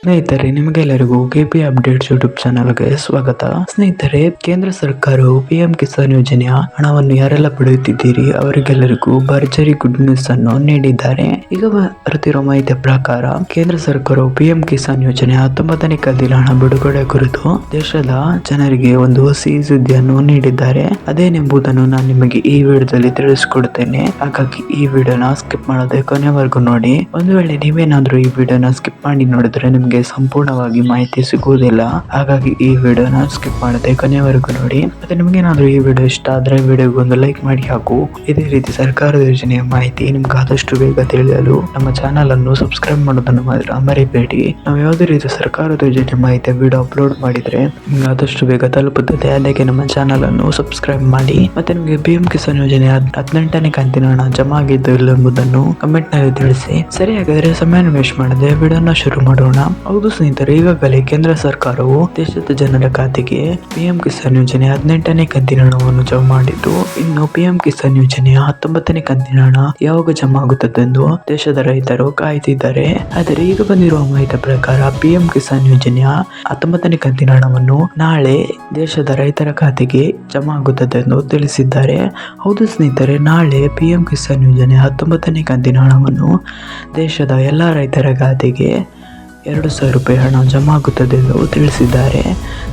ಸ್ನೇಹಿತರೆ, ನಿಮಗೆಲ್ಲರಿಗೂ KP updates YouTube ಚಾನಲ್ಗೆ ಸ್ವಾಗತ. ಸ್ನೇಹಿತರೆ, ಕೇಂದ್ರ ಸರ್ಕಾರವು ಪಿಎಂ ಕಿಸಾನ್ ಯೋಜನೆಯ ಹಣವನ್ನು ಯಾರೆಲ್ಲ ಪಡೆಯುತ್ತಿದ್ದೀರಿ ಅವರಿಗೆಲ್ಲರಿಗೂ ಭರ್ಜರಿ ಗುಡ್ ನ್ಯೂಸ್ ಅನ್ನು ನೀಡಿದ್ದಾರೆ. ಈಗ ಬರುತ್ತಿರುವ ಮಾಹಿತಿಯ ಪ್ರಕಾರ ಕೇಂದ್ರ ಸರ್ಕಾರವು ಪಿಎಂ ಕಿಸಾನ್ ಯೋಜನೆಯ 19ನೇ ಕಂತಿನ ಹಣ ಬಿಡುಗಡೆ ಕುರಿತು ದೇಶದ ಜನರಿಗೆ ಒಂದು ಸಿಹಿ ಸುದ್ದಿಯನ್ನು ನೀಡಿದ್ದಾರೆ. ಅದೇನೆಂಬುದನ್ನು ನಾನು ನಿಮಗೆ ಈ ವಿಡಿಯೋದಲ್ಲಿ ತಿಳಿಸಿಕೊಡುತ್ತೇನೆ. ಹಾಗಾಗಿ ಈ ವಿಡಿಯೋನ ಸ್ಕಿಪ್ ಮಾಡದೆ ಕೊನೆವರೆಗೂ ನೋಡಿ. ಒಂದು ವೇಳೆ ನೀವೇನಾದ್ರೂ ಈ ವಿಡಿಯೋನ ಸ್ಕಿಪ್ ಮಾಡಿ ನೋಡಿದ್ರೆ ನಿಮಗೆ ಸಂಪೂರ್ಣವಾಗಿ ಮಾಹಿತಿ ಸಿಗುವುದಿಲ್ಲ. ಹಾಗಾಗಿ ಈ ವಿಡಿಯೋನ ಸ್ಕಿಪ್ ಮಾಡದೆ ಕೊನೆವರೆಗೂ ನೋಡಿ. ಮತ್ತೆ ನಿಮ್ಗೇನಾದ್ರೂ ಈ ವಿಡಿಯೋ ಇಷ್ಟ ಆದ್ರೆ ವಿಡಿಯೋಗೆ ಒಂದು ಲೈಕ್ ಮಾಡಿ ಹಾಗೂ ಇದೇ ರೀತಿ ಸರ್ಕಾರದ ಯೋಜನೆಯ ಮಾಹಿತಿ ನಿಮ್ಗೆ ಆದಷ್ಟು ಬೇಗ ತಿಳಿಯಲು ನಮ್ಮ ಚಾನಲ್ ಅನ್ನು ಸಬ್ಸ್ಕ್ರೈಬ್ ಮಾಡೋದನ್ನು ಮಾತ್ರ ಮರಿಬೇಡಿ. ನಾವು ಯಾವುದೇ ರೀತಿ ಸರ್ಕಾರದ ಯೋಜನೆ ಮಾಹಿತಿ ವಿಡಿಯೋ ಅಪ್ಲೋಡ್ ಮಾಡಿದ್ರೆ ನಿಮ್ಗೆ ಆದಷ್ಟು ಬೇಗ ತಲುಪುತ್ತದೆ. ಅದಕ್ಕೆ ನಮ್ಮ ಚಾನಲ್ ಅನ್ನು ಸಬ್ಸ್ಕ್ರೈಬ್ ಮಾಡಿ. ಮತ್ತೆ ನಿಮಗೆ ಪಿಎಂ ಕಿಸಾನ್ ಯೋಜನೆ 18ನೇ ಕಂತಿನ ಹಣ ಜಮಾ ಆಗಿದ್ದು ಇಲ್ಲ ಎಂಬುದನ್ನು ಕಮೆಂಟ್ ನಲ್ಲಿ ತಿಳಿಸಿ. ಸರಿ, ಹಾಗಾದ್ರೆ ಸಮಯ ವೇಸ್ಟ್ ಮಾಡದೆ ವಿಡಿಯೋನ ಶುರು ಮಾಡೋಣ. ಹೌದು ಸ್ನೇಹಿತರೆ, ಈಗಾಗಲೇ ಕೇಂದ್ರ ಸರ್ಕಾರವು ದೇಶದ ಜನರ ಖಾತೆಗೆ ಪಿಎಂ ಕಿಸಾನ್ ಯೋಜನೆ 18ನೇ ಕಂತಿನ ಹಣವನ್ನು ಜಮಾ ಮಾಡಿದ್ದು, ಇನ್ನು ಪಿಎಂ ಕಿಸಾನ್ ಯೋಜನೆಯ 19ನೇ ಕಂತಿನ ಹಣ ಯಾವಾಗ ಜಮಾ ಆಗುತ್ತದೆಂದು ದೇಶದ ರೈತರು ಕಾಯ್ತಿದ್ದಾರೆ. ಆದರೆ ಈಗ ಬಂದಿರುವ ಮಾಹಿತಿಯ ಪ್ರಕಾರ ಪಿಎಂ ಕಿಸಾನ್ ಯೋಜನೆಯ 19ನೇ ಕಂತಿನ ಹಣವನ್ನು ನಾಳೆ ದೇಶದ ರೈತರ ಖಾತೆಗೆ ಜಮಾ ಆಗುತ್ತದೆ ಎಂದು ತಿಳಿಸಿದ್ದಾರೆ. ಹೌದು ಸ್ನೇಹಿತರೆ, ನಾಳೆ ಪಿಎಂ ಕಿಸಾನ್ ಯೋಜನೆಯ 19ನೇ ಕಂತಿನ ಹಣವನ್ನು ದೇಶದ ಎಲ್ಲ ರೈತರ ಖಾತೆಗೆ 2,000 ರೂಪಾಯಿ ಹಣ ಜಮಾ ಆಗುತ್ತದೆ ಎಂದು ತಿಳಿಸಿದ್ದಾರೆ.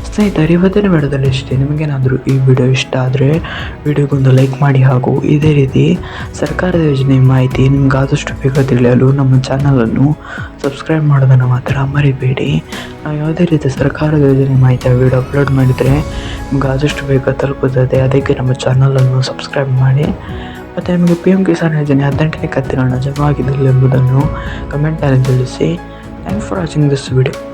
ಸ್ನೇಹಿತರೆ, ಇವತ್ತಿನ ವಿಡಿಯೋದಲ್ಲಿ ಇಷ್ಟೇ. ನಿಮಗೇನಾದರೂ ಈ ವಿಡಿಯೋ ಇಷ್ಟ ಆದರೆ ವಿಡಿಯೋಗೊಂದು ಲೈಕ್ ಮಾಡಿ ಹಾಗೂ ಇದೇ ರೀತಿ ಸರ್ಕಾರದ ಯೋಜನೆ ಮಾಹಿತಿ ನಿಮ್ಗೆ ಆದಷ್ಟು ಬೇಗ ತಿಳಿಯಲು ನಮ್ಮ ಚಾನಲನ್ನು ಸಬ್ಸ್ಕ್ರೈಬ್ ಮಾಡೋದನ್ನು ಮಾತ್ರ ಮರಿಬೇಡಿ. ನಾವು ಯಾವುದೇ ರೀತಿ ಸರ್ಕಾರದ ಯೋಜನೆ ಮಾಹಿತಿಯ ವಿಡಿಯೋ ಅಪ್ಲೋಡ್ ಮಾಡಿದರೆ ನಿಮ್ಗೆ ಆದಷ್ಟು ಬೇಗ ತಲುಪುತ್ತದೆ. ಅದಕ್ಕೆ ನಮ್ಮ ಚಾನಲನ್ನು ಸಬ್ಸ್ಕ್ರೈಬ್ ಮಾಡಿ. ಮತ್ತು ನಿಮಗೆ ಪಿಎಂ ಕಿಸಾನ್ ಯೋಜನೆ 18ನೇ ಕಂತಿನ ಹಣ ಜಮಾ ಆಗಿದ್ದಿಲ್ಲ ಎಂಬುದನ್ನು ಕಮೆಂಟ್ನಲ್ಲಿ ತಿಳಿಸಿ. Thanks for watching this video.